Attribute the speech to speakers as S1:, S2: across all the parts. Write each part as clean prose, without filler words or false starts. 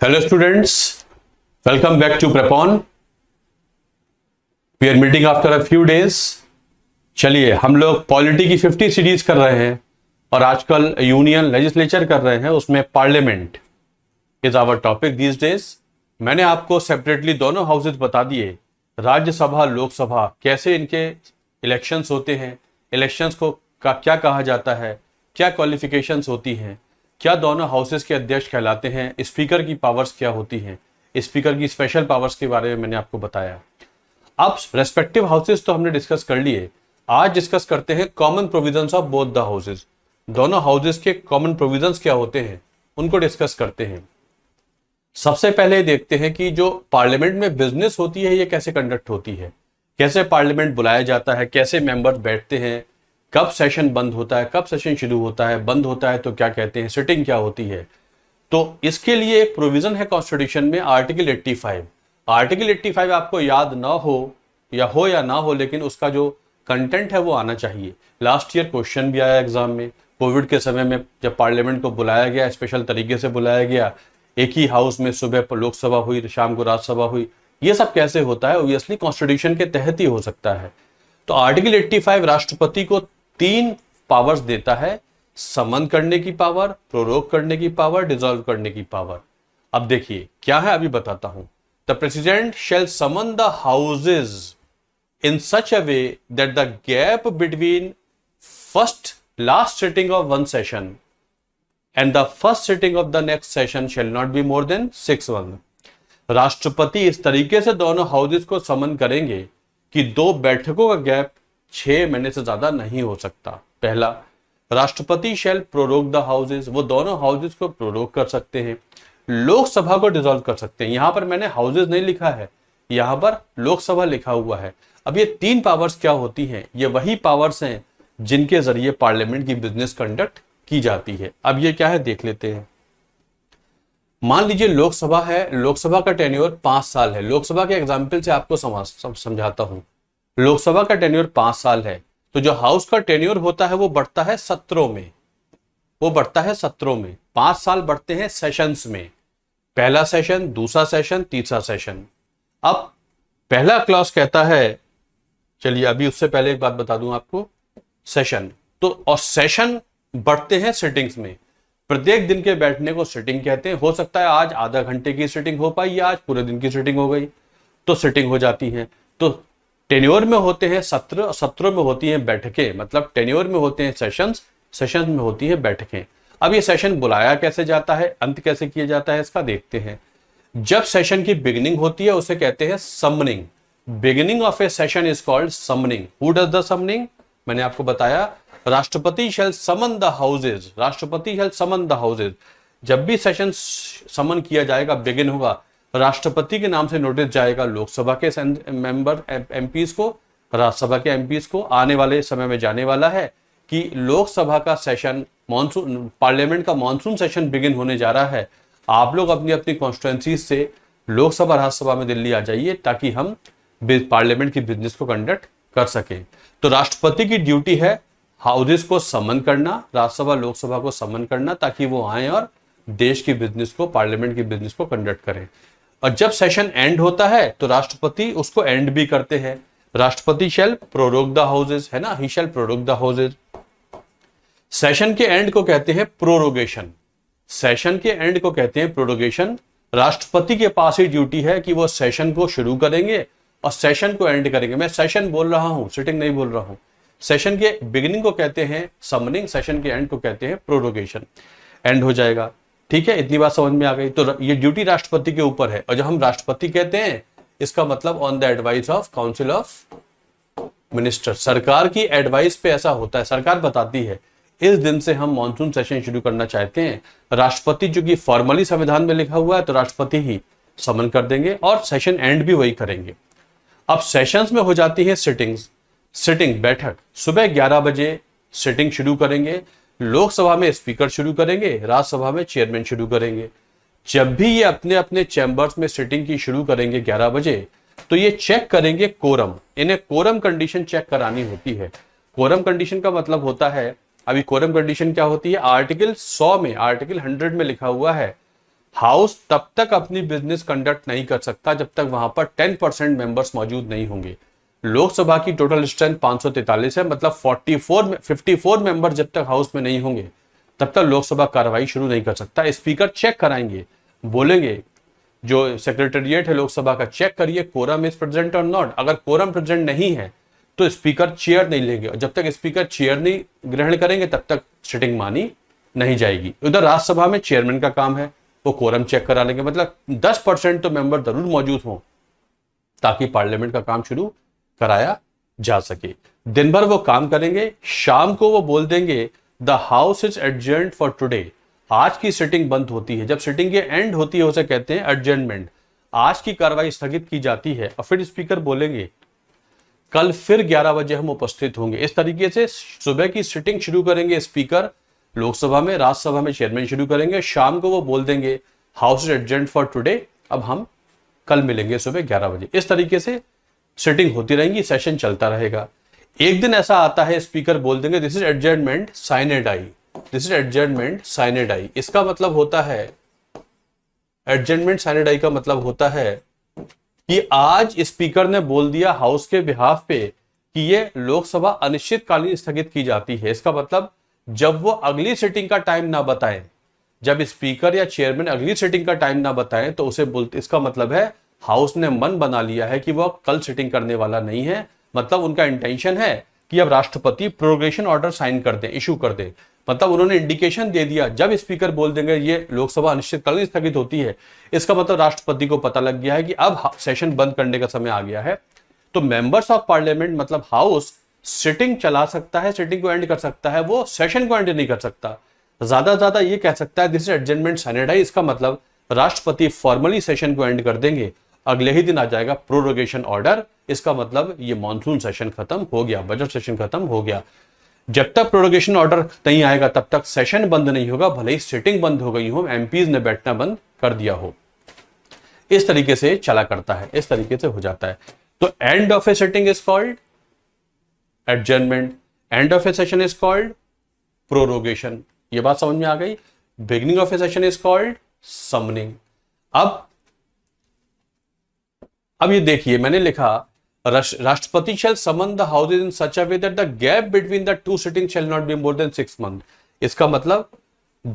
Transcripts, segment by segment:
S1: Hello students, welcome back to Prepon. We are meeting after a few days. चलिए हम लोग polity की 50 series कर रहे हैं और आजकल यूनियन लेजिस्लेचर कर रहे हैं, उसमें parliament is our topic these days. मैंने आपको सेपरेटली दोनों हाउसेज बता दिए, राज्यसभा लोकसभा, कैसे इनके इलेक्शंस होते हैं, इलेक्शंस को क्या कहा जाता है, क्या क्वालिफिकेशंस होती हैं, क्या दोनों हाउसेस के अध्यक्ष कहलाते हैं, स्पीकर की पावर्स क्या होती हैं, स्पीकर की स्पेशल पावर्स के बारे में मैंने आपको बताया. अब रेस्पेक्टिव हाउसेस तो हमने डिस्कस कर लिए, आज डिस्कस करते हैं common provisions of both the houses. दोनों हाउसेस के कॉमन प्रोविजंस क्या होते हैं उनको डिस्कस करते हैं. सबसे पहले देखते हैं कि जो पार्लियामेंट में बिजनेस होती है ये कैसे कंडक्ट होती है, कैसे पार्लियामेंट बुलाया जाता है, कैसे मेंबर बैठते हैं, कब सेशन बंद होता है, कब सेशन शुरू होता है, बंद होता है तो क्या कहते हैं, सिटिंग क्या होती है. तो इसके लिए एक प्रोविजन है कॉन्स्टिट्यूशन में, आर्टिकल 85. आर्टिकल 85 आपको याद ना हो या ना हो, लेकिन उसका जो कंटेंट है वो आना चाहिए. लास्ट ईयर क्वेश्चन भी आया एग्जाम में, कोविड के समय में जब पार्लियामेंट को बुलाया गया, स्पेशल तरीके से बुलाया गया, एक ही हाउस में सुबह लोकसभा हुई, शाम को राज्यसभा हुई, ये सब कैसे होता है, ऑब्वियसली कॉन्स्टिट्यूशन के तहत ही हो सकता है. तो आर्टिकल 85 राष्ट्रपति को 3 पावर्स देता है, समन करने की पावर, प्रोरोग करने की पावर, डिसॉल्व करने की पावर. अब देखिए क्या है, अभी बताता हूं. The president shall summon the houses in such a way that the gap between last sitting of one session and the first sitting of the next session shall not be more than 6 months. राष्ट्रपति इस तरीके से दोनों houses को समन करेंगे कि 2 बैठकों का गैप 6 महीने से ज्यादा नहीं हो सकता. पहला, राष्ट्रपति शैल प्रोरोग द हाउसेस, वो दोनों हाउसेस को प्रोरोग कर सकते हैं, लोकसभा को डिसॉल्व कर सकते हैं. यहां पर मैंने हाउसेस नहीं लिखा है, यहां पर लोकसभा लिखा हुआ है. अब ये 3 पावर्स क्या होती हैं, ये वही पावर्स हैं जिनके जरिए पार्लियामेंट की बिजनेस कंडक्ट की जाती है. अब ये क्या है देख लेते हैं. मान लीजिए लोकसभा है, लोकसभा का टेन्योर 5 साल है. लोकसभा के एग्जाम्पल से आपको समझाता हूं. लोकसभा का टेन्योर 5 साल है, तो जो हाउस का टेन्योर होता है वो बढ़ता है सत्रों में, वो बढ़ता है सत्रों में. 5 साल बढ़ते हैं सेशंस में, पहला सेशन, दूसरा सेशन, तीसरा सेशन. अब पहला क्लॉज कहता है, चलिए अभी उससे पहले एक बात बता दूं आपको, सेशन तो, और सेशन बढ़ते हैं सिटिंग्स में. प्रत्येक दिन के बैठने को सिटिंग कहते हैं. हो सकता है आज आधा घंटे की सिटिंग हो पाई या आज पूरे दिन की सिटिंग हो गई, तो सिटिंग हो जाती है. तो टेन्योर में होते हैं सत्र, सत्रों में होती हैं बैठकें, मतलब टेन्योर में होते हैं सेशंस, सेशन में होती है बैठकें. अब ये सेशन बुलाया कैसे जाता है, अंत कैसे किया जाता है, इसका देखते हैं. जब सेशन की बिगिनिंग होती है उसे कहते हैं summoning. Beginning of A session is called summoning. Who does the summoning, मैंने आपको बताया, राष्ट्रपति शैल समन द हाउसेज, राष्ट्रपति शैल समन द हाउसेज. जब भी सेशन समन किया जाएगा, बिगिन होगा, राष्ट्रपति के नाम से नोटिस जाएगा लोकसभा के मेंबर एमपीज को, राज्यसभा के एमपीज को. आने वाले समय में जाने वाला है कि लोकसभा का सेशन, मॉनसून, पार्लियामेंट का मॉनसून सेशन बिगिन होने जा रहा है. आप लोग अपनी अपनी कॉन्स्टिट्यूएंसी से लोकसभा राज्यसभा में दिल्ली आ जाइए ताकि हम पार्लियामेंट की बिजनेस को कंडक्ट कर सकें. तो राष्ट्रपति की ड्यूटी है हाउसेस को समन करना, राज्यसभा लोकसभा को समन करना, ताकि वो आए और देश की बिजनेस को, पार्लियामेंट की बिजनेस को कंडक्ट करें. और जब सेशन एंड होता है तो राष्ट्रपति उसको एंड भी करते हैं. राष्ट्रपति शैल प्रोरोग द हाउसेस, है ना, ही शैल प्रोरोग द हाउसेस. सेशन के एंड को कहते हैं प्रोरोगेशन, सेशन के एंड को कहते हैं प्रोरोगेशन. राष्ट्रपति के पास ही ड्यूटी है कि वो सेशन को शुरू करेंगे और सेशन को एंड करेंगे. मैं सेशन बोल रहा हूं, सिटिंग नहीं बोल रहा हूं. सेशन के बिगिनिंग को कहते हैं समनिंग, सेशन के एंड को कहते हैं प्रोरोगेशन. एंड हो जाएगा, ठीक है, इतनी बात समझ में आ गई. तो ये ड्यूटी राष्ट्रपति के ऊपर है. और जब हम राष्ट्रपति कहते हैं, इसका मतलब on the advice of council of minister, सरकार की एडवाइस पे ऐसा होता है. सरकार बताती है इस दिन से हम मॉनसून सेशन शुरू करना चाहते हैं. राष्ट्रपति, जो कि फॉर्मली संविधान में लिखा हुआ है, तो राष्ट्रपति ही समन कर देंगे और सेशन एंड भी वही करेंगे. अब सेशंस में हो जाती है सिटिंग्स, सिटिंग बैठक. सुबह 11 बजे सिटिंग शुरू करेंगे, लोकसभा में स्पीकर शुरू करेंगे, राज्यसभा में चेयरमैन शुरू करेंगे. जब भी ये अपने अपने चैम्बर्स में सिटिंग की शुरू करेंगे 11 बजे, तो ये चेक करेंगे कोरम. इन्हें कोरम कंडीशन चेक करानी होती है. कोरम कंडीशन का मतलब होता है, अभी कोरम कंडीशन क्या होती है, आर्टिकल 100 में, आर्टिकल 100 में लिखा हुआ है हाउस तब तक अपनी बिजनेस कंडक्ट नहीं कर सकता जब तक वहां पर 10% मेंबर्स मौजूद नहीं होंगे। लोकसभा की टोटल स्ट्रेंथ 543 है, मतलब 54 मेंबर जब तक हाउस में नहीं होंगे तब तक लोकसभा कार्रवाई शुरू नहीं कर सकता। स्पीकर चेक कराएंगे, बोलेंगे जो सेक्रेटेरिएट है लोकसभा का, चेक करिए कोरम इज प्रेजेंट और नॉट। अगर कोरम प्रेजेंट नहीं है तो स्पीकर चेयर नहीं लेंगे, और जब तक स्पीकर चेयर नहीं ग्रहण करेंगे तब तक सिटिंग मानी नहीं जाएगी। उधर राज्यसभा में चेयरमैन का काम है, वो कोरम चेक करा लेंगे, मतलब 10% तो मेंबर जरूर मौजूद हों ताकि पार्लियामेंट का काम शुरू कराया जा सके। दिन भर वो काम करेंगे, शाम को वो बोल देंगे the house is adjourned for today. आज की सिटिंग बंद होती है, जब सिटिंग के एंड होती है उसे कहते हैं एडजर्नमेंट। आज की कार्रवाई स्थगित की जाती है और फिर स्पीकर बोलेंगे कल फिर 11 बजे हम उपस्थित होंगे। इस तरीके से सुबह की सिटिंग शुरू करेंगे स्पीकर लोकसभा में, राज्यसभा में चेयरमैन शुरू करेंगे, शाम को वो बोल देंगे house is adjourned for today, अब हम कल मिलेंगे सुबह 11 बजे। इस तरीके से सिटिंग होती रहेगी, सेशन चलता रहेगा। एक दिन ऐसा आता है स्पीकर बोल देंगे this is adjournment sine die, this is adjournment sine die. इसका मतलब होता है, एडजर्नमेंट साइने डाई का मतलब होता है कि आज स्पीकर ने बोल दिया हाउस के बिहाफ पे कि ये लोकसभा अनिश्चितकालीन स्थगित की जाती है। इसका मतलब जब वो अगली सिटिंग का टाइम ना बताएं, जब स्पीकर या चेयरमैन अगली सिटिंग का टाइम ना बताएं तो उसे बोलते, इसका मतलब है हाउस ने मन बना लिया है कि वो कल सिटिंग करने वाला नहीं है। मतलब उनका इंटेंशन है कि अब राष्ट्रपति प्रोरोगेशन ऑर्डर साइन कर दे, इशू कर दे। मतलब उन्होंने इंडिकेशन दे दिया, जब स्पीकर बोल देंगे ये लोकसभा अनिश्चितकालीन स्थगित होती है, इसका मतलब राष्ट्रपति को पता लग गया है कि अब सेशन बंद करने का समय आ गया है। तो मेंबर्स ऑफ पार्लियामेंट मतलब हाउस सिटिंग चला सकता है, सिटिंग को एंड कर सकता है, वो सेशन को एंड नहीं कर सकता। ज्यादा ये कह सकता है this is adjournment sine die. इसका मतलब राष्ट्रपति फॉर्मली सेशन को एंड कर देंगे, अगले ही दिन आ जाएगा प्रोरोगेशन ऑर्डर। इसका मतलब ये मॉनसून सेशन खत्म हो गया, बजट सेशन खत्म हो गया। जब तक प्रोरोगेशन ऑर्डर नहीं आएगा तब तक सेशन बंद नहीं होगा, भले ही सिटिंग बंद हो गई हो, एमपीज ने बैठना बंद कर दिया हो। इस तरीके से चला करता है, इस तरीके से हो जाता है। तो end of A sitting is called adjournment, end of A session is called prorogation. ये बात समझ में आ गई। Beginning of A session is called summoning. अब ये देखिए, मैंने लिखा राष्ट्रपति shall summon the houses in such a way that the gap between the two sittings shall not be more than 6 months। इसका मतलब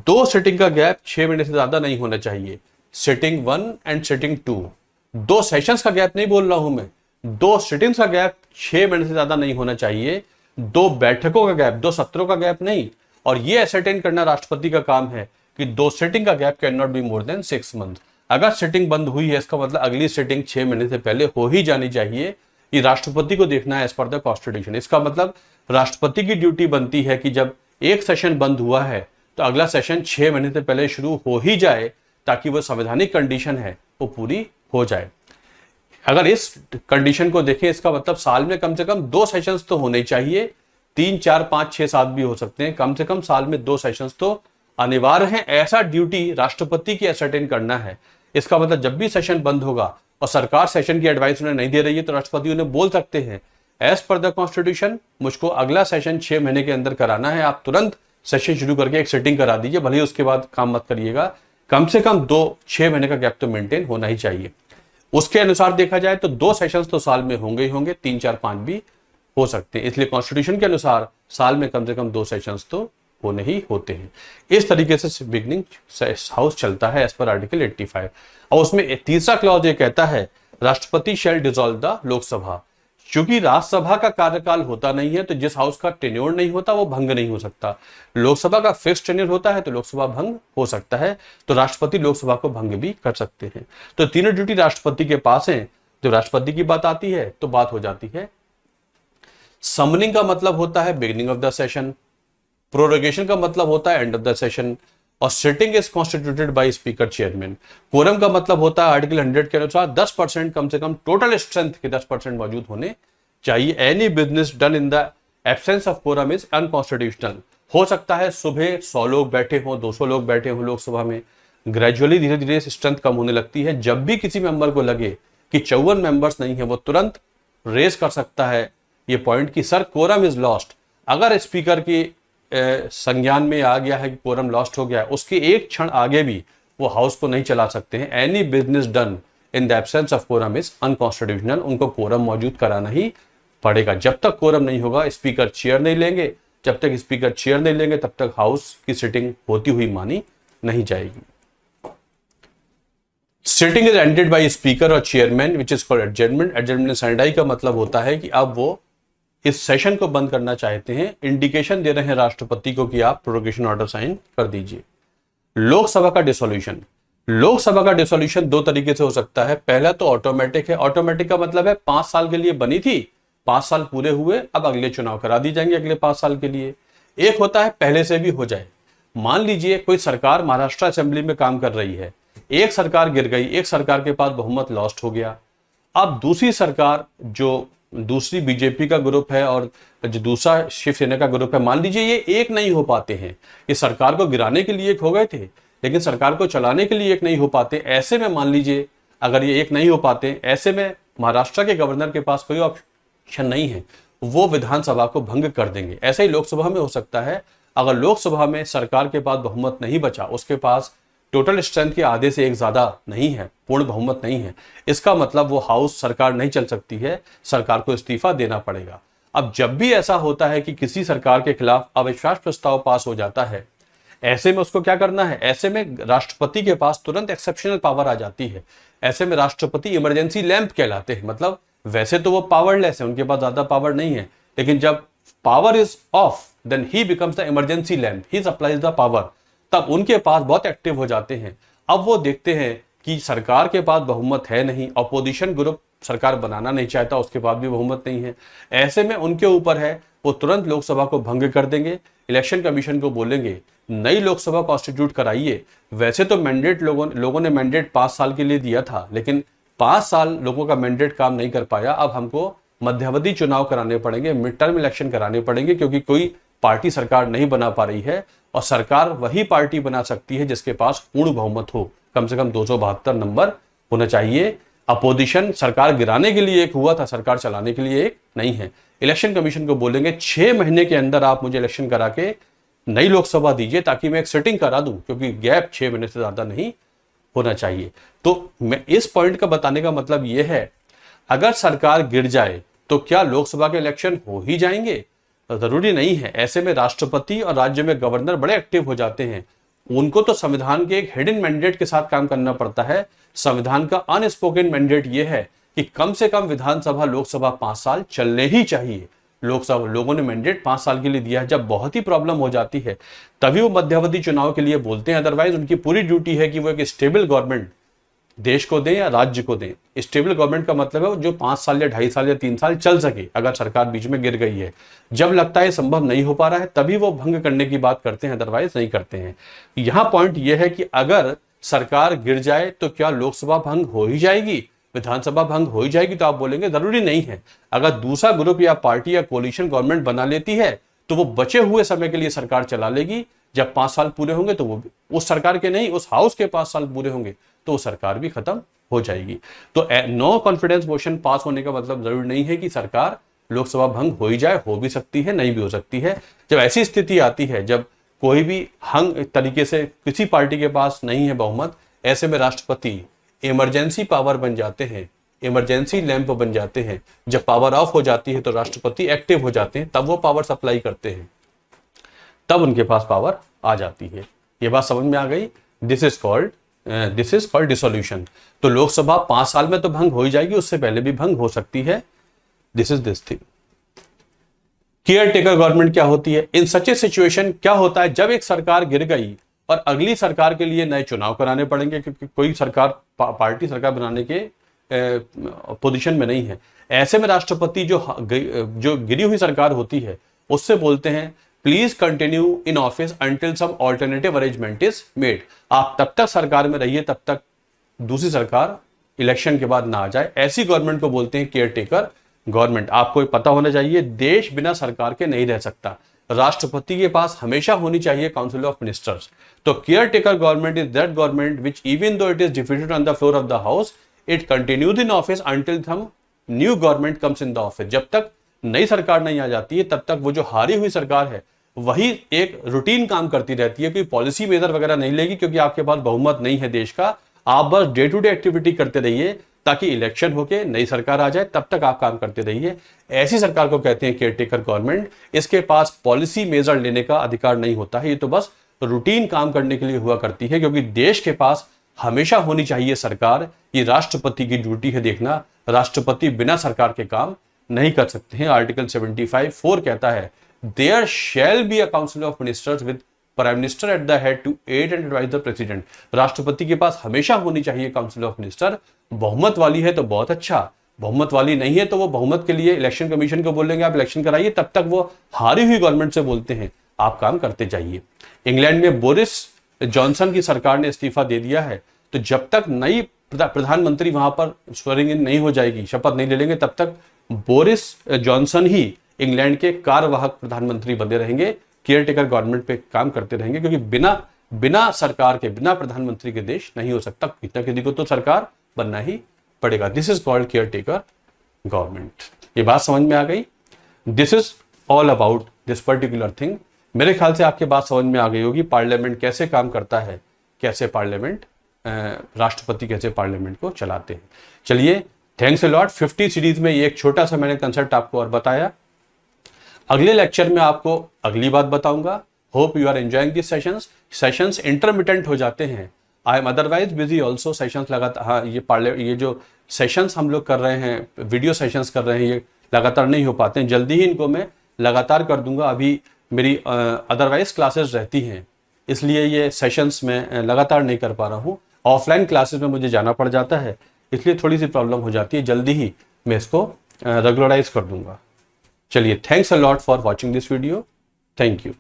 S1: 2 सिटिंग का गैप 6 महीने से ज्यादा नहीं होना चाहिए। सिटिंग 1 एंड सिटिंग 2, 2 सेशंस का गैप नहीं बोल रहा हूं मैं, 2 सिटिंग्स का गैप 6 महीने से ज्यादा नहीं होना चाहिए। 2 बैठकों का गैप, 2 सत्रों का गैप नहीं। और ये एसरटेन करना राष्ट्रपति का काम है कि 2 सिटिंग का gap can not be more than 6 month. अगर सिटिंग बंद हुई है इसका मतलब अगली सिटिंग 6 महीने से पहले हो ही जानी चाहिए। ये राष्ट्रपति को देखना है एज पर द कॉन्स्टिट्यूशन। इसका मतलब राष्ट्रपति की ड्यूटी बनती है कि जब एक सेशन बंद हुआ है तो अगला सेशन 6 महीने से पहले शुरू हो ही जाए, ताकि वो संवैधानिक कंडीशन है वो पूरी हो जाए। अगर इस कंडीशन को देखें, इसका मतलब साल में कम से कम 2 सेशंस तो होने चाहिए। 3, 4, 5, 6, 7 भी हो सकते हैं, कम से कम साल में 2 सेशंस तो अनिवार्य है। ऐसा ड्यूटी राष्ट्रपति की असरटेन करना है। इसका मतलब जब भी सेशन बंद होगा और सरकार सेशन की एडवाइस उन्हें नहीं दे रही है तो राष्ट्रपति उन्हें बोल सकते हैं एज पर द कॉन्स्टिट्यूशन मुझको अगला सेशन 6 महीने के अंदर कराना है, आप तुरंत सेशन शुरू करके एक सिटिंग करा दीजिए, भले ही उसके बाद काम मत करिएगा। कम से कम 6 महीने का गैप तो मेंटेन होना ही चाहिए। उसके अनुसार देखा जाए तो 2 सेशंस तो साल में होंगे ही होंगे, 3, 4, 5 भी हो सकते हैं। इसलिए कॉन्स्टिट्यूशन के अनुसार साल में कम से कम 2 सेशंस तो होने ही होते हैं। इस तरीके से बिगनिंग हाउस चलता है एज पर आर्टिकल 85। और उसमें तीसरा क्लॉज ये कहता है राष्ट्रपति शैल डिसॉल्व द लोकसभा। क्योंकि राज्यसभा का कार्यकाल होता नहीं है तो जिस हाउस का टेन्योर नहीं होता वो भंग नहीं हो सकता। लोकसभा का फिक्स टेन्योर होता है तो लोकसभा भंग हो सकता है, तो राष्ट्रपति लोकसभा को भंग भी कर सकते हैं। तो तीनों ड्यूटी राष्ट्रपति के पास है। जब राष्ट्रपति की बात आती है तो बात हो जाती है समनिंग का मतलब होता है beginning of the session, prorogation का मतलब होता है एंड ऑफ द सेशन, और sitting is constituted by speaker chairman. Quorum का मतलब होता है आर्टिकल 100 के अनुसार 10% कम से कम टोटल स्ट्रेंथ के 10% मौजूद होने चाहिए। Any business done in the absence of quorum is unconstitutional. हो सकता है सुबह 100 लोग बैठे हों, 200 लोग बैठे हों लोकसभा में, ग्रेजुअली धीरे धीरे स्ट्रेंथ कम होने लगती है। जब भी किसी मेंबर को लगे कि 54 मेंबर्स नहीं है, वो तुरंत रेज कर सकता है ये पॉइंट कि सर कोरम इज लॉस्ट। अगर स्पीकर की संज्ञान में आ गया है कि कोरम लॉस्ट हो गया, उसके एक क्षण आगे भी वो हाउस को नहीं चला सकते हैं। Any business done in the absence of quorum is unconstitutional. उनको कोरम मौजूद कराना ही पड़ेगा। जब तक कोरम नहीं होगा स्पीकर चेयर नहीं लेंगे, जब तक स्पीकर चेयर नहीं लेंगे तब तक हाउस की सिटिंग होती हुई मानी नहीं जाएगी। Sitting is ended by speaker और chairman which is called adjournment. Adjournment sine die का मतलब होता है कि अब वो इस सेशन को बंद करना चाहते हैं, इंडिकेशन दे रहे हैं राष्ट्रपति को कि आप प्रोरोगेशन ऑर्डर साइन कर दीजिए। लोकसभा का डिसोल्यूशन। लोकसभा का डिसोल्यूशन दो तरीके से हो सकता है। पहला तो ऑटोमेटिक है। ऑटोमेटिक का मतलब है 5 साल के लिए बनी थी, 5 साल पूरे हुए, अब अगले चुनाव करा दी जाएंगे अगले 5 साल के लिए। एक होता है पहले से भी हो जाए। मान लीजिए कोई सरकार महाराष्ट्र असेंबली में काम कर रही है, एक सरकार गिर गई, एक सरकार के पास बहुमत लॉस्ट हो गया। अब दूसरी सरकार, जो दूसरी बीजेपी का ग्रुप है और जो दूसरा शिवसेना का ग्रुप है, मान लीजिए ये एक नहीं हो पाते हैं। ये सरकार को गिराने के लिए एक हो गए थे लेकिन सरकार को चलाने के लिए एक नहीं हो पाते। ऐसे में मान लीजिए अगर ये एक नहीं हो पाते, ऐसे में महाराष्ट्र के गवर्नर के पास कोई ऑप्शन नहीं है, वो विधानसभा को भंग कर देंगे। ऐसे ही लोकसभा में हो सकता है। अगर लोकसभा में सरकार के पास बहुमत नहीं बचा, उसके पास टोटल स्ट्रेंथ के आधे से एक ज्यादा नहीं है, पूर्ण बहुमत नहीं है, इसका मतलब वो हाउस सरकार नहीं चल सकती है, सरकार को इस्तीफा देना पड़ेगा। अब जब भी ऐसा होता है कि किसी सरकार के खिलाफ अविश्वास प्रस्ताव पास हो जाता है, ऐसे में उसको क्या करना है? ऐसे में राष्ट्रपति के पास तुरंत एक्सेप्शनल पावर आ जाती है। ऐसे में राष्ट्रपति इमरजेंसी लैंप कहलाते हैं। मतलब वैसे तो वो पावरलेस है, उनके पास ज्यादा पावर नहीं है, लेकिन जब power is off then he becomes the emergency lamp, he supplies the power. तब उनके पास बहुत एक्टिव हो जाते हैं। अब वो देखते हैं कि सरकार के पास बहुमत है नहीं, अपोजिशन ग्रुप सरकार बनाना नहीं चाहता, उसके पास भी बहुमत नहीं है। ऐसे में उनके ऊपर है, वो तुरंत लोकसभा को भंग कर देंगे। इलेक्शन कमीशन को बोलेंगे नई लोकसभा कॉन्स्टिट्यूट कराइए। वैसे तो मैंडेट लोगों ने मैंडेट 5 साल के लिए दिया था, लेकिन 5 साल लोगों का मैंडेट काम नहीं कर पाया। अब हमको मध्यावधि चुनाव कराने पड़ेंगे, मिड टर्म इलेक्शन कराने पड़ेंगे, क्योंकि कोई पार्टी सरकार नहीं बना पा रही है। और सरकार वही पार्टी बना सकती है जिसके पास पूर्ण बहुमत हो, कम से कम 272 नंबर होना चाहिए। अपोजिशन सरकार गिराने के लिए एक हुआ था, सरकार चलाने के लिए एक नहीं है। इलेक्शन कमीशन को बोलेंगे 6 महीने के अंदर आप मुझे इलेक्शन करा के नई लोकसभा दीजिए, ताकि मैं एक सिटिंग करा दूं, क्योंकि गैप 6 महीने से ज्यादा नहीं होना चाहिए। तो मैं इस पॉइंट का बताने का मतलब यह है, अगर सरकार गिर जाए तो क्या लोकसभा के इलेक्शन हो ही जाएंगे? जरूरी नहीं है। ऐसे में राष्ट्रपति और राज्य में गवर्नर बड़े एक्टिव हो जाते हैं। उनको तो संविधान के एक हिडन मैंडेट के साथ काम करना पड़ता है। संविधान का अनस्पोकन मैंडेट यह है कि कम से कम विधानसभा लोकसभा 5 साल चलने ही चाहिए। लोकसभा लोगों ने मैंडेट 5 साल के लिए दिया है। जब बहुत ही प्रॉब्लम हो जाती है तभी वो मध्यावधि चुनाव के लिए बोलते हैं। अदरवाइज उनकी पूरी ड्यूटी है कि वो एक स्टेबल गवर्नमेंट देश को दें या राज्य को दें। स्टेबल गवर्नमेंट का मतलब है जो 5 साल या 2.5 साल या 3 साल चल सके, अगर सरकार बीच में गिर गई है। जब लगता है संभव नहीं हो पा रहा है तभी वो भंग करने की बात करते हैं, अदरवाइज नहीं करते हैं। यहां पॉइंट यह है कि अगर सरकार गिर जाए तो क्या लोकसभा भंग हो ही जाएगी, विधानसभा भंग हो ही जाएगी? तो आप बोलेंगे जरूरी नहीं है। अगर दूसरा ग्रुप या पार्टी या कोलिशन गवर्नमेंट बना लेती है तो वो बचे हुए समय के लिए सरकार चला लेगी। जब 5 साल पूरे होंगे तो वो उस सरकार के नहीं, उस हाउस के 5 साल पूरे होंगे तो सरकार भी खत्म हो जाएगी। तो नो कॉन्फिडेंस मोशन पास होने का मतलब जरूरी नहीं है कि सरकार लोकसभा भंग हो ही जाए, हो भी सकती है, नहीं भी हो सकती है। जब ऐसी स्थिति आती है, जब कोई भी हंग तरीके से किसी पार्टी के पास नहीं है बहुमत, ऐसे में राष्ट्रपति इमरजेंसी पावर बन जाते हैं, इमरजेंसी लैंप बन जाते हैं। जब पावर ऑफ हो जाती है तो राष्ट्रपति एक्टिव हो जाते हैं, तब वो पावर सप्लाई करते हैं, तब उनके पास पावर आ जाती है। ये बात समझ में आ गई? This is called dissolution. तो लोकसभा 5 साल में तो भंग हो ही जाएगी, उससे पहले भी भंग हो सकती है। This is this thing. Care taker government क्या होती है? इन सच ए सिचुएशन क्या होता है, जब एक सरकार गिर गई और अगली सरकार के लिए नए चुनाव कराने पड़ेंगे, क्योंकि कोई सरकार पार्टी सरकार बनाने के पोजीशन में नहीं है। ऐसे में राष्ट्रपति जो गिरी हुई सरकार होती है उससे बोलते हैं please continue in office until some alternative arrangement is made. आप तब तक सरकार में रहिए, तब तक दूसरी सरकार इलेक्शन के बाद ना आ जाए। ऐसी गवर्नमेंट को बोलते हैं केयर टेकर गवर्नमेंट। आपको पता होना चाहिए, देश बिना सरकार के नहीं रह सकता। राष्ट्रपति के पास हमेशा होनी चाहिए काउंसिल ऑफ मिनिस्टर्स। तो caretaker government is that government which even though it is defeated on the floor of the house, it continues in office until some new government comes in the office. जब तक नई सरकार नहीं आ जाती है तब तक वो जो हारी हुई सरकार है वही एक रूटीन काम करती रहती है, कोई पॉलिसी मेजर वगैरह नहीं लेगी क्योंकि आपके पास बहुमत नहीं है देश का। आप बस डे टू डे एक्टिविटी करते रहिए ताकि इलेक्शन होके नई सरकार आ जाए, तब तक आप काम करते रहिए। ऐसी सरकार को कहते हैं केयरटेकर गवर्नमेंट। इसके पास पॉलिसी मेजर लेने का अधिकार नहीं होता है, ये तो बस रूटीन काम करने के लिए हुआ करती है, क्योंकि देश के पास हमेशा होनी चाहिए सरकार। ये राष्ट्रपति की ड्यूटी है देखना, राष्ट्रपति बिना सरकार के काम नहीं कर सकते हैं। आर्टिकल 75(4) कहता है there shall be a council of ministers with prime minister at the head to aid and advise the president. राष्ट्रपति के पास हमेशा होनी चाहिए काउंसिल ऑफ मिनिस्टर। बहुमत वाली है तो बहुत अच्छा, बहुमत वाली नहीं है तो वो बहुमत के लिए इलेक्शन कमीशन को बोलेंगे आप इलेक्शन कराइए, तब तक वो हारी हुई गवर्नमेंट से बोलते हैं आप काम करते जाइए। इंग्लैंड में बोरिस जॉनसन की सरकार ने इस्तीफा दे दिया है, तो जब तक नई प्रधानमंत्री वहां पर स्वेरिंग इन नहीं हो जाएगी, शपथ नहीं ले लेंगे, तब तक बोरिस जॉनसन ही इंग्लैंड के कार्यवाहक प्रधानमंत्री बने रहेंगे, केयरटेकर गवर्नमेंट पे काम करते रहेंगे, क्योंकि बिना सरकार के, बिना प्रधानमंत्री के देश नहीं हो सकता। कितना किसी को तो सरकार बनना ही पड़ेगा। This is called caretaker government. ये बात समझ में आ गई? This is all about this particular thing. मेरे ख्याल से आपके बात समझ में आ गई होगी, पार्लियामेंट कैसे काम करता है, कैसे पार्लियामेंट, राष्ट्रपति कैसे पार्लियामेंट को चलाते हैं। चलिए, थैंक्स अ लॉट। 50 सीरीज में ये एक छोटा सा मैंने कंसेप्ट आपको और बताया। अगले लेक्चर में आपको अगली बात बताऊंगा। Hope you are enjoying this sessions intermittent हो जाते हैं। I am otherwise busy also. Sessions लगातार, हाँ, ये जो सेशंस हम लोग कर रहे हैं, वीडियो सेशंस कर रहे हैं, ये लगातार नहीं हो पाते हैं। जल्दी ही इनको मैं लगातार कर दूंगा। अभी मेरी अदरवाइज क्लासेस रहती हैं, इसलिए ये सेशंस में लगातार नहीं कर पा रहा हूँ। ऑफलाइन क्लासेस में मुझे जाना पड़ जाता है, इसलिए थोड़ी सी प्रॉब्लम हो जाती है। जल्दी ही मैं इसको रेगुलराइज कर दूंगा। चलिए, thanks a lot for watching this video. Thank you.